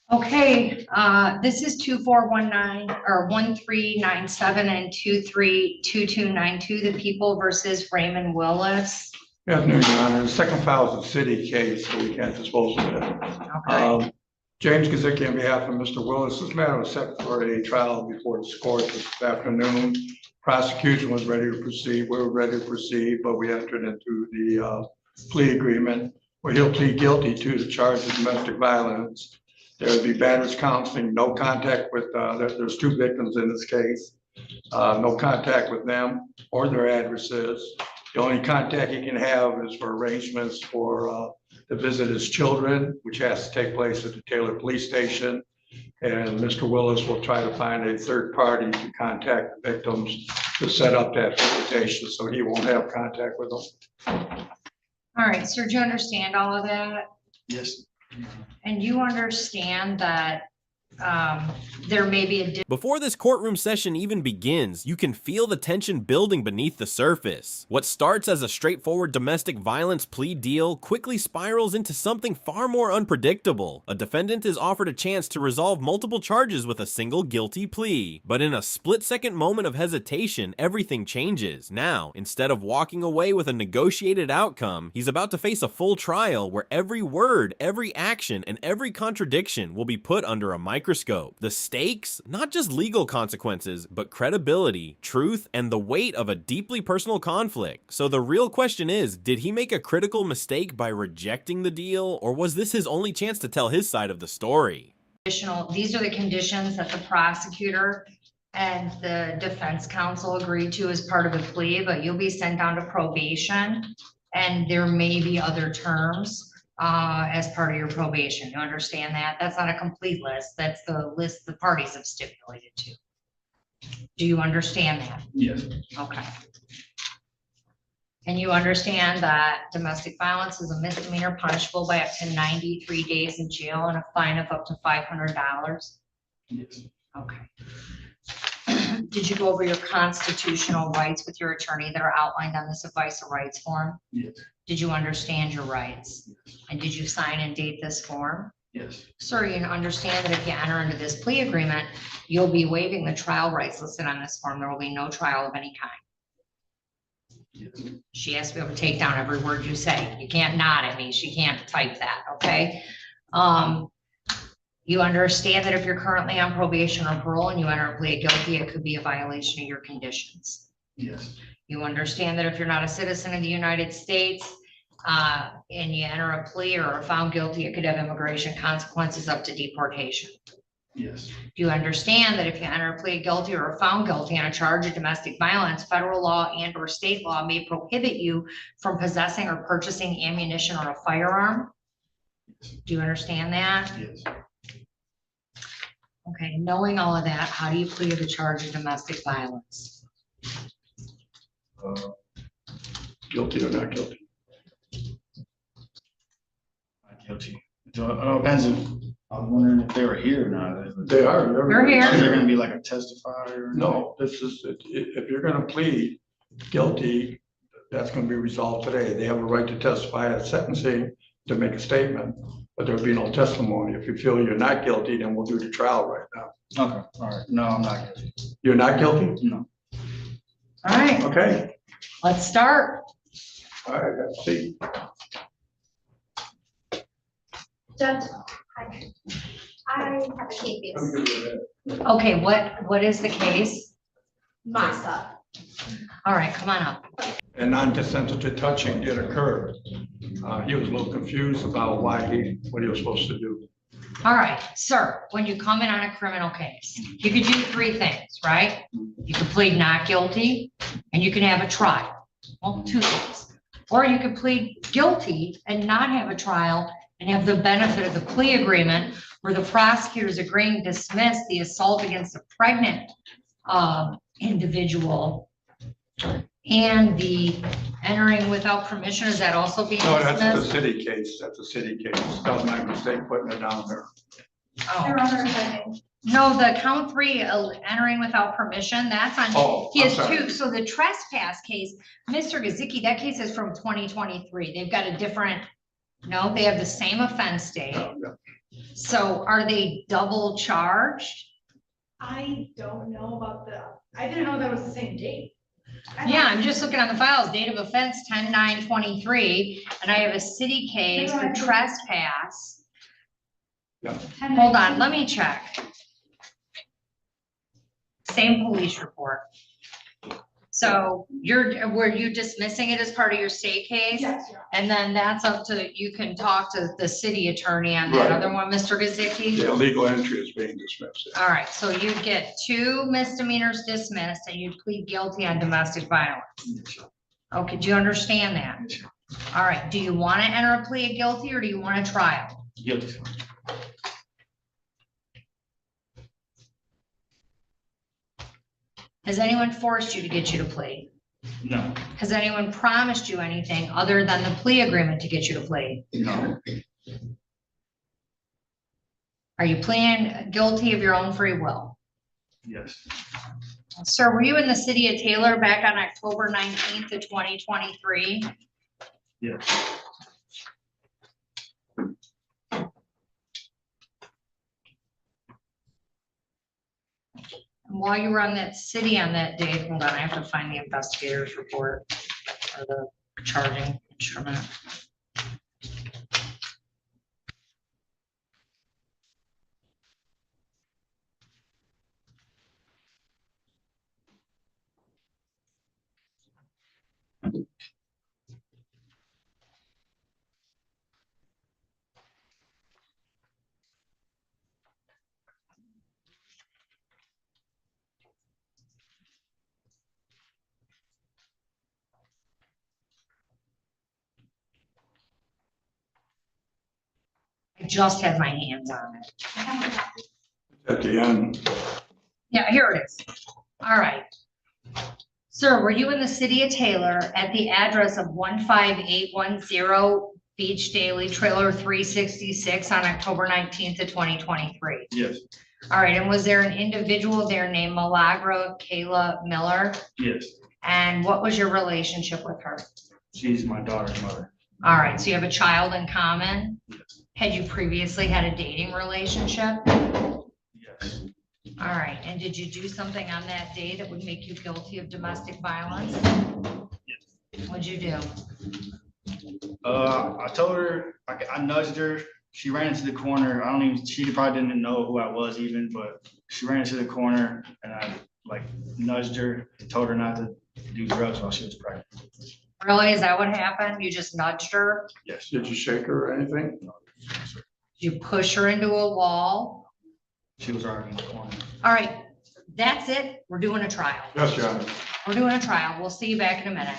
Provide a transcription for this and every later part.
Okay, this is 2419 or 1397 and 232292, the people versus Raymond Willis. Good afternoon, Your Honor. The second file is a city case, so we can't dispose of it. Okay. James Gazicki on behalf of Mr. Willis. This matter was set for a trial before this court this afternoon. Prosecution was ready to proceed. We were ready to proceed, but we entered into the plea agreement where he'll plead guilty to the charge of domestic violence. There would be batteries counseling, no contact with, there's two victims in this case. No contact with them or their addresses. The only contact he can have is for arrangements for to visit his children, which has to take place at the Taylor Police Station. And Mr. Willis will try to find a third party to contact the victims to set up that visitation, so he won't have contact with them. All right, sir, do you understand all of that? Yes. And you understand that there may be a Before this courtroom session even begins, you can feel the tension building beneath the surface. What starts as a straightforward domestic violence plea deal quickly spirals into something far more unpredictable. A defendant is offered a chance to resolve multiple charges with a single guilty plea. But in a split-second moment of hesitation, everything changes. Now, instead of walking away with a negotiated outcome, he's about to face a full trial where every word, every action, and every contradiction will be put under a microscope. The stakes, not just legal consequences, but credibility, truth, and the weight of a deeply personal conflict. So the real question is, did he make a critical mistake by rejecting the deal, or was this his only chance to tell his side of the story? these are the conditions that the prosecutor and the defense counsel agreed to as part of the plea, but you'll be sent down to probation, and there may be other terms as part of your probation. You understand that? That's not a complete list. That's the list the parties have stipulated to. Do you understand that? Yes. Okay. And you understand that domestic violence is a misdemeanor punishable by up to 93 days in jail and a fine of up to $500? Yes. Okay. Did you go over your constitutional rights with your attorney that are outlined on this advice of rights form? Yes. Did you understand your rights? And did you sign and date this form? Yes. Sir, you understand that if you enter into this plea agreement, you'll be waiving the trial rights listed on this form. There will be no trial of any kind. Yes. She has to be able to take down every word you say. You can't nod at me. She can't type that, okay? You understand that if you're currently on probation or parole and you enter a plea guilty, it could be a violation of your conditions. Yes. You understand that if you're not a citizen of the United States and you enter a plea or are found guilty, it could have immigration consequences up to deportation. Yes. Do you understand that if you enter a plea guilty or are found guilty on a charge of domestic violence, federal law and or state law may prohibit you from possessing or purchasing ammunition or a firearm? Yes. Do you understand that? Yes. Okay, knowing all of that, how do you plead the charge of domestic violence? Guilty or not guilty? Not guilty. It depends if, I'm wondering if they were here or not. They are. They're here. Is there gonna be like a testifier? No, this is, if you're gonna plead guilty, that's gonna be resolved today. They have a right to testify at sentencing to make a statement, but there'll be no testimony. If you feel you're not guilty, then we'll do the trial right now. Okay, all right. No, I'm not guilty. You're not guilty? No. All right, Okay. let's start. All right, let's see. Judge, I have a case. Okay, what is the case? Masa. All right, come on up. And non-consensual touching did occur. He was a little confused about what he was supposed to do. All right, sir, when you come in on a criminal case, you could do three things, right? You could plead not guilty and you can have a trial. Well, two things. Or you could plead guilty and not have a trial and have the benefit of the plea agreement where the prosecutor is agreeing to dismiss the assault against a pregnant individual and the entering without permission. Is that also being No, dismissed? that's the city case. That's a city case. That was my mistake putting it down there. Oh. Your Honor, if I may. No, the count three, entering without permission, that's on, Oh, he I'm has sorry. two. So the trespass case, Mr. Gazicki, that case is from 2023. They've got a different, no, they have the same offense date. Yeah. So are they double charged? I don't know about I didn't know that was the same date. Yeah, I'm just looking on the files, date of offense 10/9/23, and I have a city case for trespass. Hold on, let me check. Same police report. So were you dismissing it as part of your state case? Yes, yeah. And then that's up to, you can talk to the city attorney on that Right. other one, Mr. Gazicki? The illegal entry is being dismissed. All right, so you get 2 misdemeanors dismissed and you plead guilty on domestic violence. Okay, do you understand that? All right, do you want to enter a plea of guilty or do you want a trial? Guilty. Has anyone forced you to get you to plea? No, Has anyone promised you anything other than the plea agreement to get you to plea? no, Are you pleading guilty of your own free will? yes, Sir, were you in the city of Taylor back on October 19th of 2023? yes, And while you were on that city on that date, hold on, I have to find the investigator's report or the charging instrument. I just had my hands on it. At the end, Yeah, here it is. All right. Sir, were you in the city of Taylor at the address of 15810 Beach Daily Trailer 366 on October 19th of 2023? yes, All right, and was there an individual there named Milagro Kayla Miller? yes. And what was your relationship with her? She's my daughter's mother. All right, so you have a child in common? Yes. Had you previously had a dating relationship? Yes, All right, and did you do something on that day that would make you guilty of domestic violence? What'd you do? I told her, I nudged her. She ran into the corner. She probably didn't know who I was even, but she ran into the corner and I like nudged her, told her not to do drugs while she was pregnant. Really, is that what happened? You just nudged her? Yes. did you shake her or anything? Did you push her into a wall? She was already in the corner. All right, that's it. We're doing a trial. Yes, John. We're doing a trial. We'll see you back in a minute.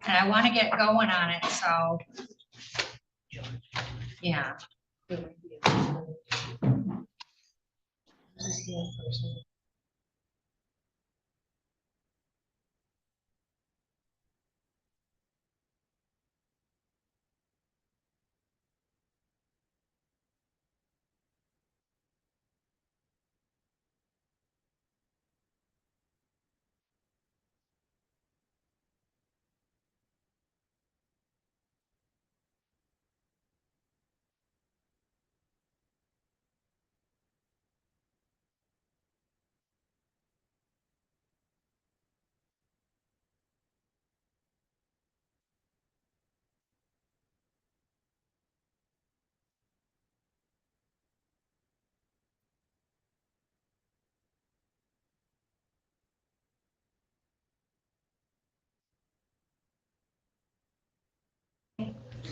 And I want to get going on it, so. Yeah.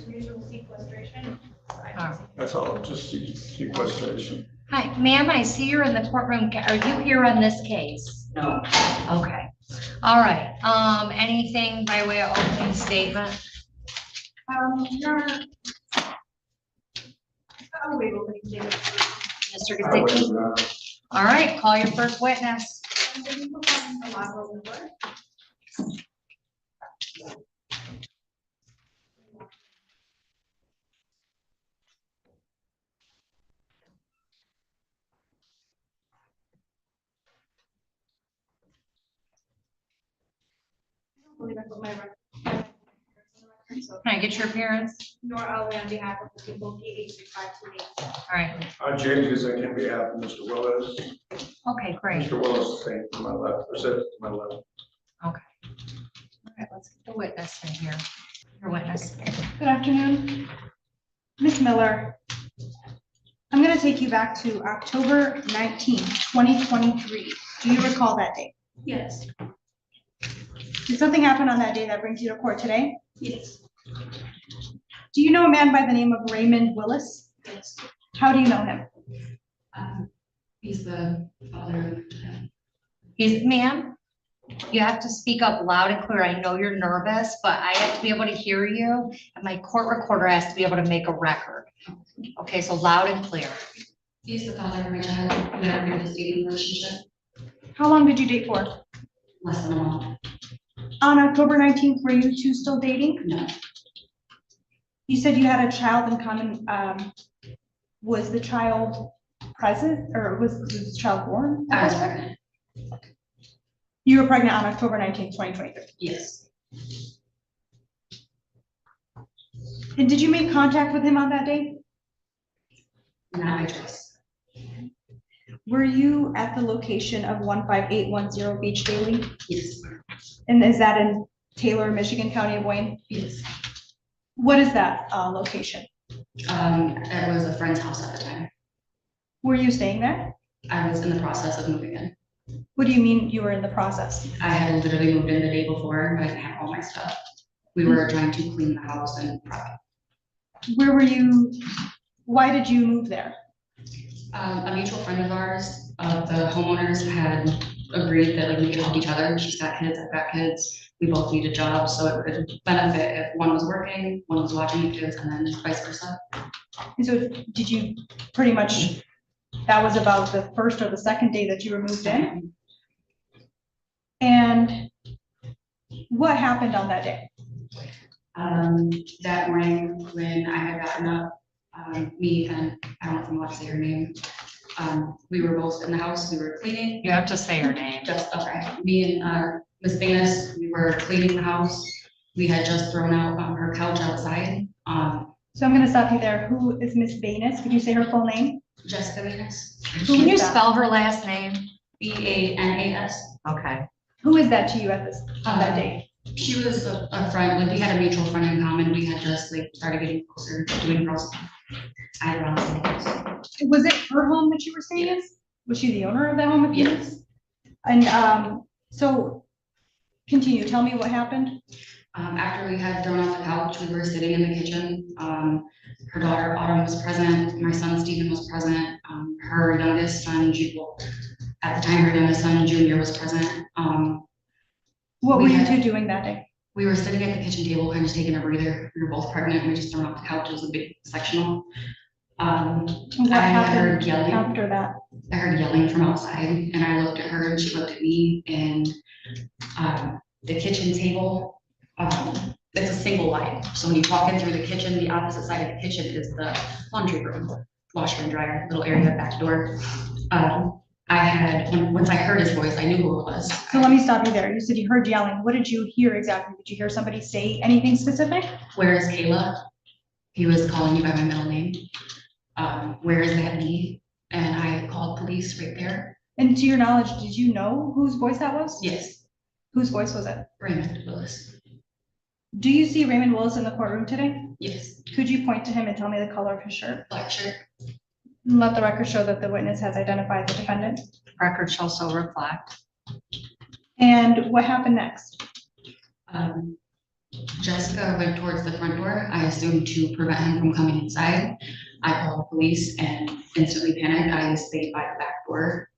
Usual sequestration. That's all, just sequestration. Hi, ma'am, I see you're in the courtroom. Are you here on this case? No. Okay. All right. Anything by way of opening statement? Your Honor. I'll wait open statement. Mr. Gazicki? All right, call your first witness. So, Can I get your appearance? Nor Elway on behalf of the people, P-83528. All right, James Guzek on behalf of Mr. Willis. okay, great. Mr. Willis is staying to my left, or sits to my left. All right, let's get the witness in here. Your witness. Good afternoon. Ms. Miller, I'm going to take you back to October 19th, 2023. Do you recall that date? Yes, Did something happen on that day that brings you to court today? yes, Do you know a man by the name of Raymond Willis? yes. How do you know him? He's the father of, Ma'am, you have to speak up loud and clear. I know you're nervous, but I have to be able to hear you, and my court recorder has to be able to make a record. Okay, so loud and clear. he's the father of my child. We had a previous dating relationship, How long did you date for? less than a month. On October 19th, were you two still dating? No, You said you had a child in common. Was the child present or was the child born? I was pregnant. You were pregnant on October 19th, 2023. Yes, And did you make contact with him on that day? not my choice. Were you at the location of 15810 Beach Daily? Yes, And is that in Taylor, Michigan, County of Wayne? yes. What is that location? It was a friend's house at the time. Were you staying there? I was in the process of moving in. What do you mean you were in the process? I had literally moved in the day before, but I didn't have all my stuff. We were trying to clean the house and prep. Where were you? Why did you move there? A mutual friend of ours, the homeowners had agreed that like we could help each other. She's got kids, I've got kids. We both needed jobs, so it would benefit if one was working, one was watching the kids, and then vice versa. And so did you pretty much, that was about the first or the second day that you were moved in? And what happened on that day? That morning when I had gotten up, me and I don't know if I'm allowed to say her name. We were both in the house, we were cleaning. You have to say your name. Just, okay, me and Miss Venus, we were cleaning the house. We had just thrown out her couch outside. So I'm gonna stop you there. Who is Miss Venus? Could you say her full name? Jessica Venus, Can you spell her last name? Venas. Okay. Who is that to you at this, on that day? She was a friend, like we had a mutual friend in common. We had just like started getting closer, doing cross. I around the house. Was it her home that you were staying in? Was she the owner of that home? Yes. And so continue, tell me what happened. After we had thrown out the couch, we were sitting in the kitchen. Her daughter Autumn was present. My son Stephen was present. Her youngest son, at the time, her youngest son Junior was present. What were We you had- two doing that day? We were sitting at the kitchen table, kind of taking a breather. We were both pregnant. We just thrown off the couch. It was a big sectional. And what I heard happened yelling. after that? I heard yelling from outside, and I looked at her, and she looked at me. And the kitchen table, it's a single wide. So when you walk in through the kitchen, the opposite side of the kitchen is the laundry room, washer and dryer, little area, back door. Once I heard his voice, I knew who it was. So let me stop you there. You said you heard yelling. What did you hear exactly? Did you hear somebody say anything specific? Where is Kayla? He was calling me by my middle name. Where is that me? And I called police right there. And to your knowledge, did you know whose voice that was? Yes, Whose voice was it? Raymond Willis. Do you see Raymond Willis in the courtroom today? Yes, Could you point to him and tell me the color of his shirt? black shirt. And let the record show that the witness has identified the defendant. Record shall so reflect. And what happened next? Jessica went towards the front door, I assumed to prevent him from coming inside. I called police and instantly panicked. I stayed by the back door,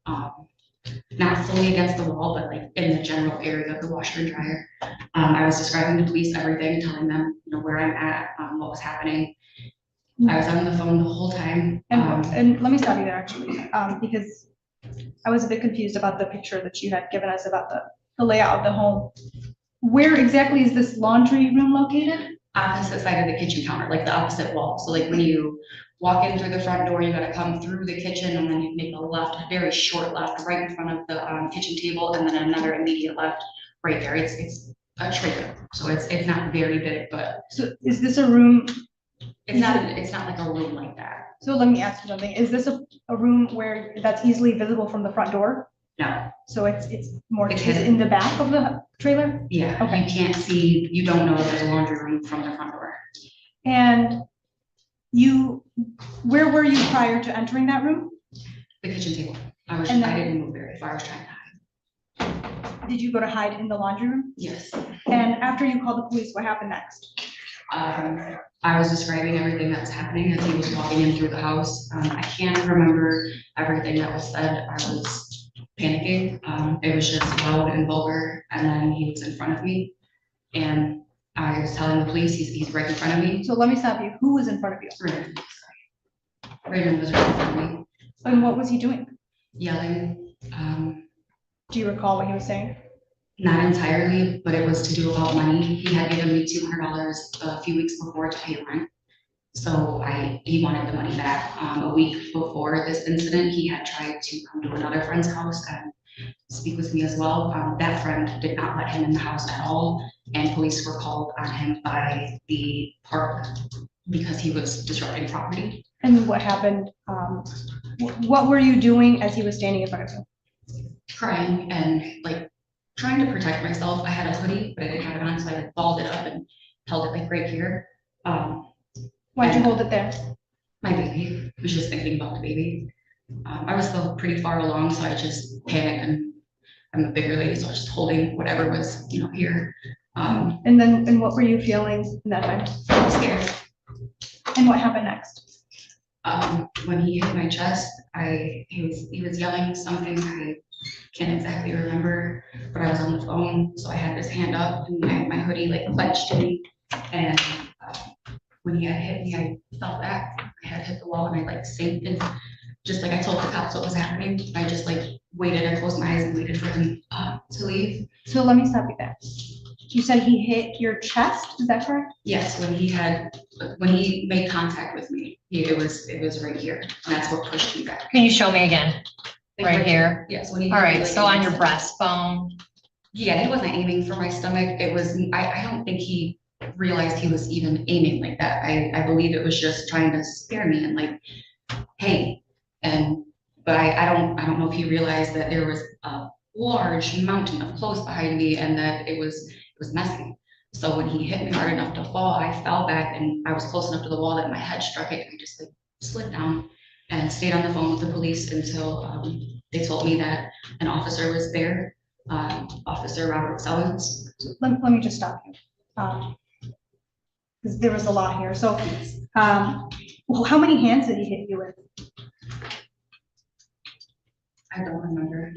not fully against the wall, but like in the general area of the washer and dryer. I was describing to police everything, telling them, where I'm at, what was happening. I was on the phone the whole time. And let me stop you there actually, because I was a bit confused about the picture that you had given us about the layout of the home. Where exactly is this laundry room located? Opposite side of the kitchen counter, like the opposite wall. So like when you walk in through the front door, you gotta come through the kitchen and then you make a left, a very short left, right in front of the kitchen table, and then another immediate left right there. It's a trailer, so it's not very big, but So is this a room? it's not like a room like that. So let me ask you something. Is this a room where that's easily visible from the front door? No, So it's more, It's is hidden. it in the back of the trailer? yeah, Okay. you can't see, you don't know if there's a laundry room from the front door. And where were you prior to entering that room? The kitchen table. I And then- didn't move very far. I was trying to hide. Did you go to hide in the laundry room? Yes. And after you called the police, what happened next? I was describing everything that was happening as he was walking in through the house. I can't remember everything that was said. I was panicking. It was just loud and vulgar. And then he was in front of me. And I was telling the police, he's right in front of me. So let me stop you. Who was in front of you? Raymond was right in front of me, And what was he doing? yelling. Do you recall what he was saying? Not entirely, but it was to do about money. He had given me $200 a few weeks before to pay rent. So he wanted the money back. A week before this incident, he had tried to come to another friend's house and speak with me as well. That friend did not let him in the house at all, and police were called on him by the park because he was disrupting property. And what happened? What were you doing as he was standing in front of you? Crying and like trying to protect myself. I had a hoodie, but I didn't have it on, so I like balled it up and held it like right here. Why'd you hold it there? My baby, I was just thinking about the baby. I was still pretty far along, so I just panicked, and I'm a bigger lady, so I was just holding whatever was, here. And what were you feeling in that time? I was scared. And what happened next? When he hit my chest, he was yelling something. I can't exactly remember, but I was on the phone, so I had his hand up and my hoodie like clenched to me. And when he had hit me, I fell back. I had hit the wall and I like sank, and just like I told the cops what was happening, I just like waited and closed my eyes and waited for him to leave. So let me stop you there. You said he hit your chest, is that correct? Yes, when he made contact with me, it was right here, and that's what pushed me back. Can you show me again? Like, Right here? Yes, when he. All hit me, right, like, so in on your my- breastbone. Yeah, he wasn't aiming for my stomach. It was, I don't think he realized he was even aiming like that. I believe it was just trying to scare me and like, hey, but I don't know if he realized that there was a large mountain of clothes behind me and that it was messy. So when he hit me hard enough to fall, I fell back and I was close enough to the wall that my head struck it and I just like slid down and stayed on the phone with the police until they told me that an officer was there, Officer Robert Sellens. Let me just stop you. Because there was a lot here. So, well, how many hands did he hit you with? I don't remember.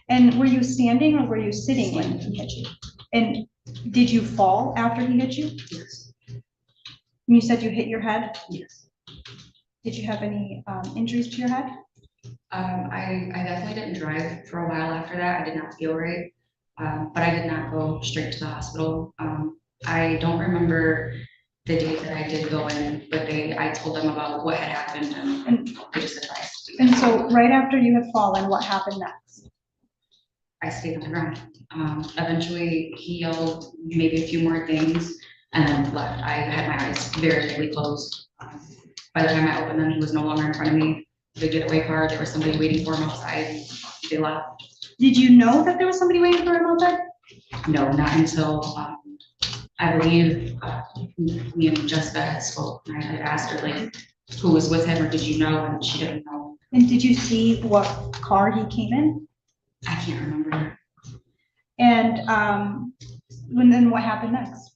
And were you standing or were you sitting when he hit you? And did you fall after he hit you? Yes. You said you hit your head. Yes. Did you have any injuries to your head? I definitely didn't drive for a while after that. I did not feel right. But I did not go straight to the hospital. I don't remember the date that I did go in, but I told them about what had happened and they just advised. to do And that. so right after you had fallen, what happened next? I stayed on the ground. Eventually he yelled maybe a few more things and then left. I had my eyes very tightly closed. By the time I opened them, he was no longer in front of me. The getaway car, there was somebody waiting for him outside. They left. Did you know that there was somebody waiting for him out there? No, not until I believe me and Jessica had spoke. And I had asked her like, who was with him or did you know? And she didn't know. And did you see what car he came in? I can't remember. And then what happened next?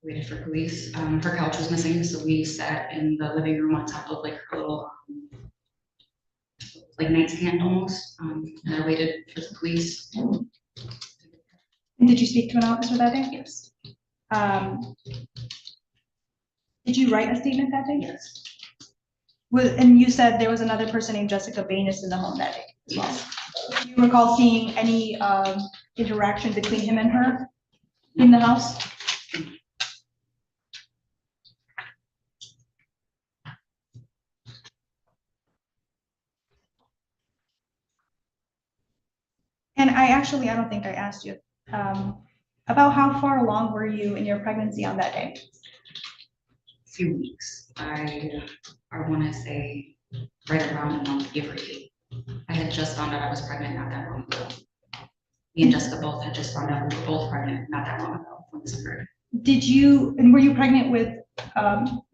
Waited for police. Her couch was missing, so we sat in the living room on top of like her little like nightstand almost. And I waited for the police. And did you speak to an officer that day? Yes. Did you write a statement that day? Yes. And you said there was another person named Jessica Banis in the home that day as well. Do you recall seeing any interaction between him and her in the house? And I don't think I asked you. About how far along were you in your pregnancy on that day? Few weeks. I want to say right around a month, give or take. I had just found out I was pregnant not that long ago. Me and Jessica both had just found out we were both pregnant not that long ago when this occurred. Were you pregnant with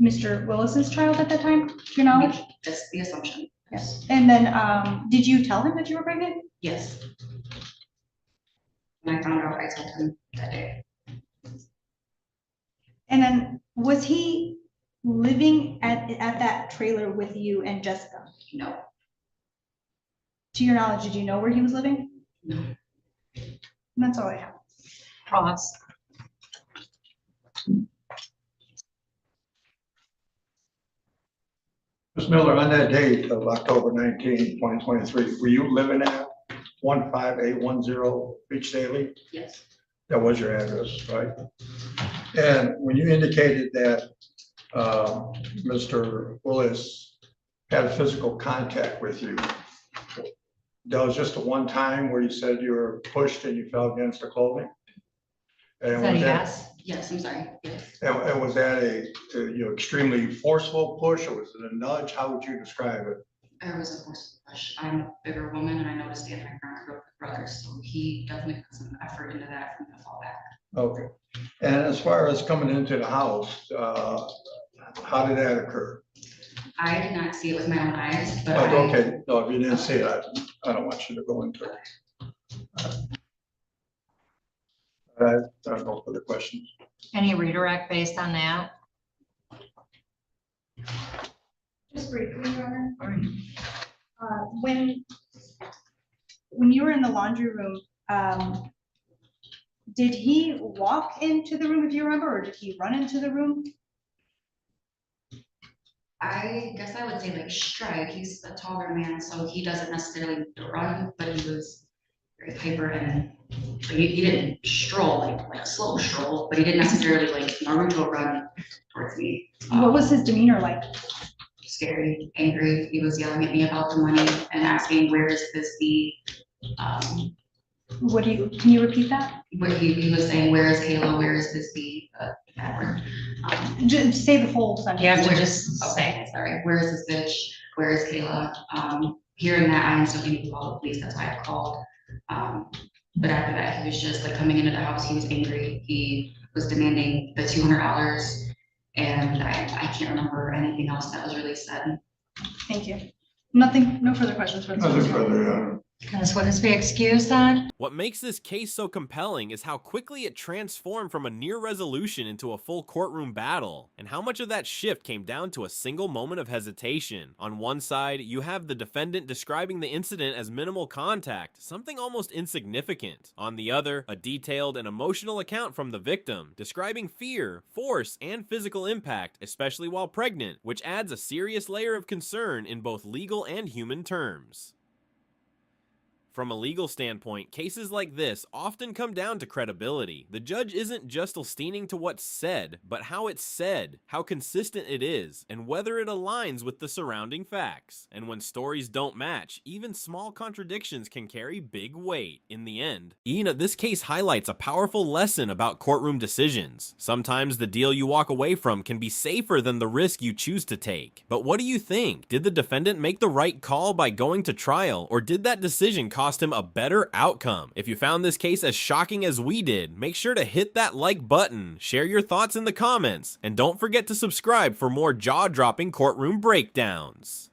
Mr. Willis's child at that time, to your knowledge? That's the assumption. Yes. And then, did you tell him that you were pregnant? Yes. When I found out, I told him that day. And then, was he living at that trailer with you and Jessica? No. To your knowledge, did you know where he was living? No. And that's all I have. Cross. Ms. Miller, on that date of October 19, 2023, were you living at 15810 Beach Daily? Yes. That was your address, right? And when you indicated that Mr. Willis had a physical contact with you, that was just a one time where you said you were pushed and you fell against the clothing? Is And that a was that, yes? Yes, I'm sorry. Yes. and was that extremely forceful push, or was it a nudge? How would you describe it? There was a forceful push. I'm a bigger woman and I know to stand my ground. I grew up with brothers, so he definitely put some effort into that for me to fall back. Okay. And as far as coming into the house, how did that occur? I did not see it with my own eyes, but Okay, no, if you didn't see it, I don't want you to go into it. I don't know further questions. Any redirect based on that? Just briefly, Your Honor. When you were in the laundry room, did he walk into the room, if you remember, or did he run into the room? I guess I would say like stride. He's a taller man, so he doesn't necessarily run, but he was very hyper and he didn't stroll like slow stroll, but he didn't necessarily like Naruto run towards me. What was his demeanor like? Scary, angry. He was yelling at me about the money and asking, "Where is this the?" Can you repeat that? Where he was saying, "Where is Halo? Where is this the?" Bad word. Just say the full sentence. You have to Where- just say. Okay, sorry. Where is this bitch? Where is Kayla? Hearing that, I instantly need to call the police. That's why I called. But after that, he was just like coming into the house. He was angry. He was demanding the $200, and I can't remember anything else that was really said. Thank you. Nothing, no further questions for Nothing this. further. Can this witness be excused then? What makes this case so compelling is how quickly it transformed from a near resolution into a full courtroom battle, and how much of that shift came down to a single moment of hesitation. On one side, you have the defendant describing the incident as minimal contact, something almost insignificant. On the other, a detailed and emotional account from the victim, describing fear, force, and physical impact, especially while pregnant, which adds a serious layer of concern in both legal and human terms. From a legal standpoint, cases like this often come down to credibility. The judge isn't just listening to what's said, but how it's said, how consistent it is, and whether it aligns with the surrounding facts. And when stories don't match, even small contradictions can carry big weight. In the end, this case highlights a powerful lesson about courtroom decisions. Sometimes the deal you walk away from can be safer than the risk you choose to take. But what do you think? Did the defendant make the right call by going to trial, or did that decision cost him a better outcome? If you found this case as shocking as we did, make sure to hit that like button, share your thoughts in the comments, and don't forget to subscribe for more jaw-dropping courtroom breakdowns.